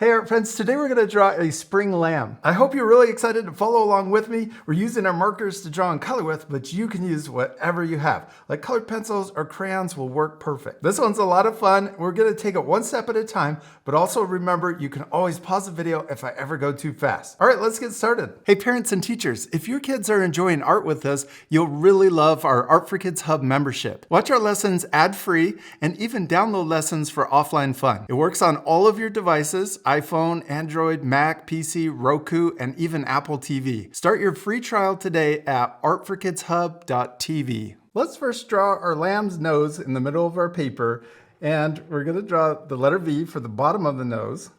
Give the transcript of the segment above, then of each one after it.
Hey art friends, today we're going to draw a spring lamb. I hope you're really excited to follow along with me. We're using our markers to draw and color with, but you can use whatever you have. Like colored pencils or crayons will work perfect. This one's a lot of fun. We're going to take it one step at a time, but also remember you can always pause the video if I ever go too fast. All right, let's get started. Hey parents and teachers, if your kids are enjoying art with us, you'll really love our Art for Kids Hub membership. Watch our lessons ad-free and even download lessons for offline fun. It works on all of your devices, iPhone, Android, Mac, PC, Roku, and even Apple TV. Start your free trial today at artforkidshub.tv. Let's first draw our lamb's nose in the middle of our paper, and we're going to draw the letter V for the bottom of the nose,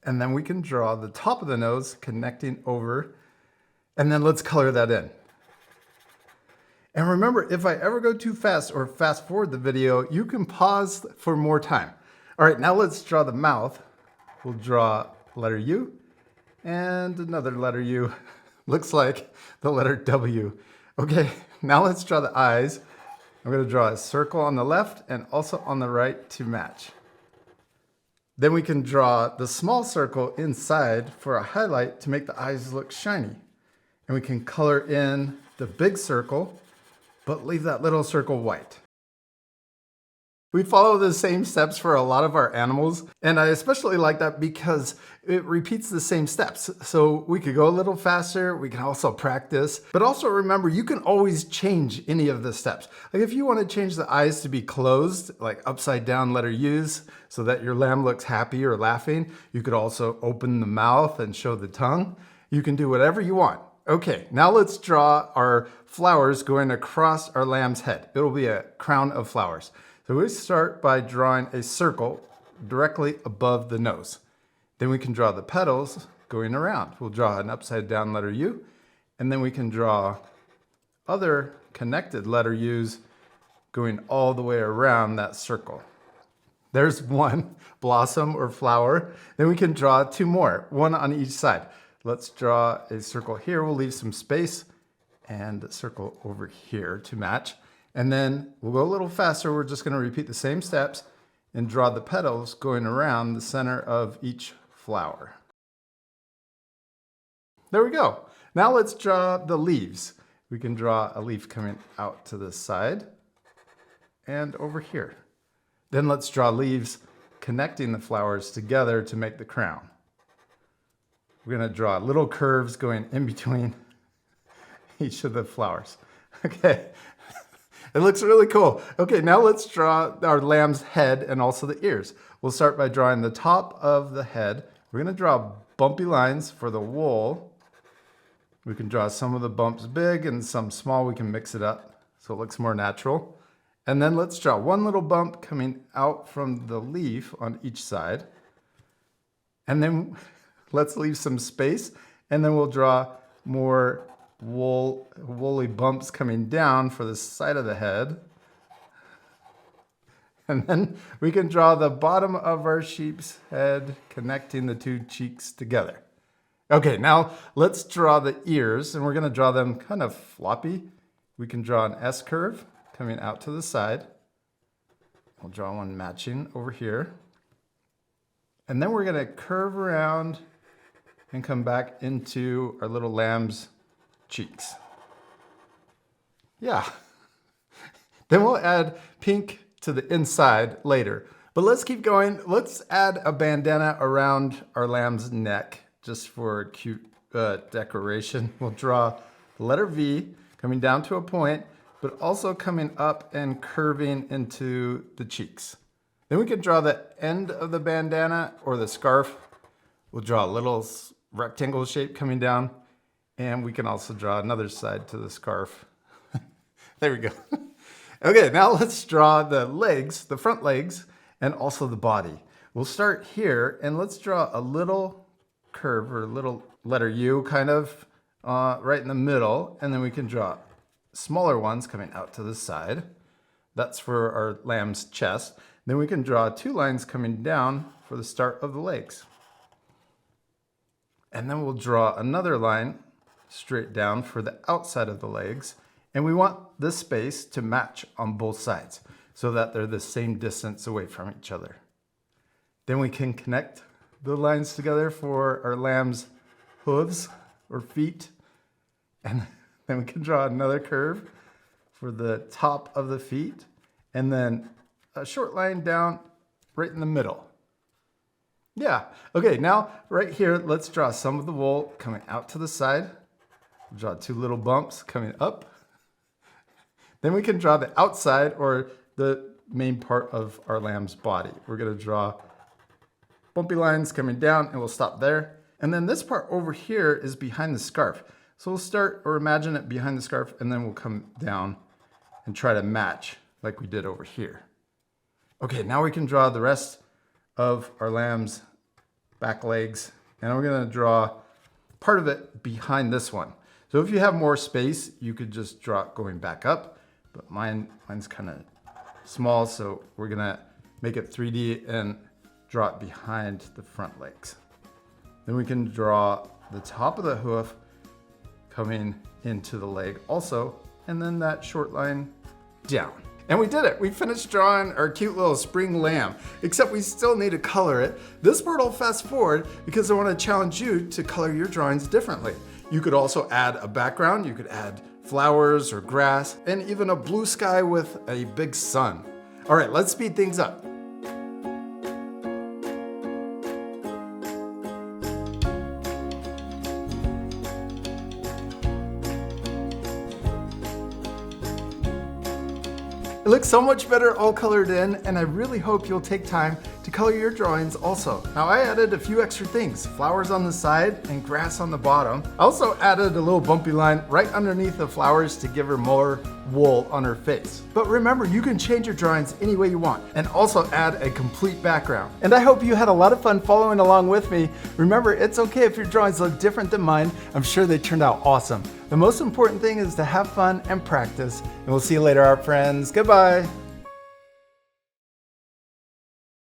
and then we can draw the top of the nose connecting over, and then let's color that in. And remember, if I ever go too fast or fast forward the video, you can pause for more time. All right, now let's draw the mouth. We'll draw letter U and another letter U. Looks like the letter W. Okay, now let's draw the eyes. I'm going to draw a circle on the left and also on the right to match. Then we can draw the small circle inside for a highlight to make the eyes look shiny. And we can color in the big circle, but leave that little circle white. We follow the same steps for a lot of our animals, and I especially like that because it repeats the same steps. So we could go a little faster, we can also practice, but also remember you can always change any of the steps. Like if you want to change the eyes to be closed, like upside down letter U's, so that your lamb looks happy or laughing, you could also open the mouth and show the tongue. You can do whatever you want. Okay, now let's draw our flowers going across our lamb's head. It'll be a crown of flowers. So we start by drawing a circle directly above the nose. Then we can draw the petals going around. We'll draw an upside down letter U, and then we can draw other connected letter U's going all the way around that circle. There's one blossom or flower. Then we can draw two more, one on each side. Let's draw a circle here. We'll leave some space and a circle over here to match. And then we'll go a little faster. We're just going to repeat the same steps and draw the petals going around the center of each flower. There we go. Now let's draw the leaves. We can draw a leaf coming out to the side and over here. Then let's draw leaves connecting the flowers together to make the crown. We're going to draw little curves going in between each of the flowers. Okay. It looks really cool. Okay, now let's draw our lamb's head and also the ears. We'll start by drawing the top of the head. We're going to draw bumpy lines for the wool. We can draw some of the bumps big and some small. We can mix it up so it looks more natural. And then let's draw one little bump coming out from the leaf on each side. And then let's leave some space, and then we'll draw more woolly bumps coming down for the side of the head. And then we can draw the bottom of our sheep's head connecting the two cheeks together. Okay, now let's draw the ears, and we're going to draw them kind of floppy. We can draw an S curve coming out to the side. We'll draw one matching over here. And then we're going to curve around and come back into our little lamb's cheeks. Yeah. Then we'll add pink to the inside later. But let's keep going. Let's add a bandana around our lamb's neck just for a cute decoration. We'll draw the letter V coming down to a point, but also coming up and curving into the cheeks. Then we can draw the end of the bandana or the scarf. We'll draw a little rectangle shape coming down. And we can also draw another side to the scarf. There we go. Okay, now let's draw the legs, the front legs, and also the body. We'll start here, and let's draw a little curve or a little letter U kind of right in the middle. And then we can draw smaller ones coming out to the side. That's for our lamb's chest. Then we can draw two lines coming down for the start of the legs. And then we'll draw another line straight down for the outside of the legs. And we want this space to match on both sides so that they're the same distance away from each other. Then we can connect the lines together for our lamb's hooves or feet. And then we can draw another curve for the top of the feet. And then a short line down right in the middle. Yeah, okay, now right here, let's draw some of the wool coming out to the side. Draw two little bumps coming up. Then we can draw the outside or the main part of our lamb's body. We're gonna draw bumpy lines coming down and we'll stop there. And then this part over here is behind the scarf. So we'll start or imagine it behind the scarf and then we'll come down and try to match like we did over here. Okay, now we can draw the rest of our lamb's back legs, and we're gonna draw part of it behind this one. So if you have more space, you could just draw it going back up, but mine's kind of small, so we're gonna make it 3D and draw it behind the front legs. Then we can draw the top of the hoof coming into the leg also, and then that short line down. And we did it. We finished drawing our cute little spring lamb, except we still need to color it. This part I'll fast forward because I want to challenge you to color your drawings differently. You could also add a background. You could add flowers or grass and even a blue sky with a big sun. All right, let's speed things up. It looks so much better all colored in, and I really hope you'll take time to color your drawings also. Now I added a few extra things, flowers on the side and grass on the bottom. I also added a little bumpy line right underneath the flowers to give her more wool on her face. But remember, you can change your drawings any way you want and also add a complete background. And I hope you had a lot of fun following along with me. Remember, it's okay if your drawings look different than mine. I'm sure they turned out awesome. The most important thing is to have fun and practice. And we'll see you later, our friends. Goodbye.